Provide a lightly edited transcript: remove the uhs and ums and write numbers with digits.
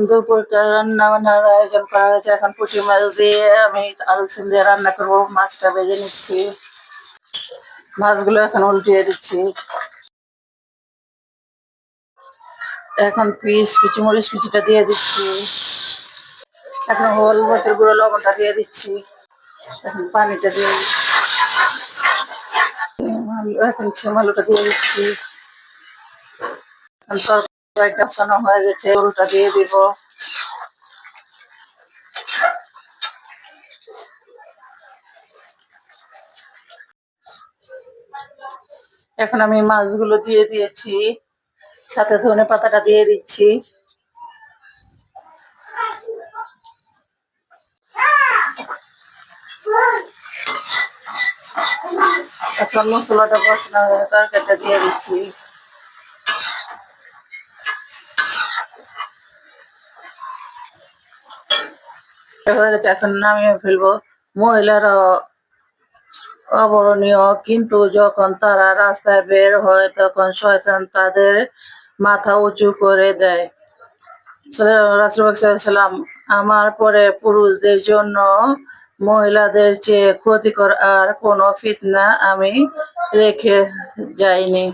দুপুরকার রান্না বান্নার আয়োজন করা হয়েছে। এখন পুঁটি মাছ দিয়ে আমি আলু সিম দিয়ে রান্না করবো। মাছটা ভেজে নিচ্ছি, মাছগুলো এখন উল্টিয়ে দিচ্ছি। এখন কুচি মরিচ কুচিটা দিয়ে দিচ্ছি। এখন হলুদ মরিচের গুঁড়ো লবণটা দিয়ে দিচ্ছি। এখন পানিটা দিয়ে দিচ্ছি। এখন সিম আলুটা দিয়ে দিচ্ছি। তরকারিটা কষানো হয়ে গেছে, আলুটা দিয়ে দিব। এখন আমি মাছগুলো দিয়ে দিয়েছি, সাথে ধনে পাতাটা দিয়ে দিচ্ছি। এখন মশলাটা কষানো হয়ে তরকারিটা দিয়ে দিচ্ছি। হয়ে গেছে, এখন নামিয়ে ফেলবো। মহিলারা অবরণীয়, কিন্তু যখন তারা রাস্তায় বের হয় তখন শয়তান তাদের মাথা উঁচু করে দেয়। রাসূলুল্লাহ সাল্লাল্লাহু আলাইহি ওয়াসাল্লাম, আমার পরে পুরুষদের জন্য মহিলাদের চেয়ে ক্ষতিকর আর কোনো ফিতনা আমি রেখে যাইনি।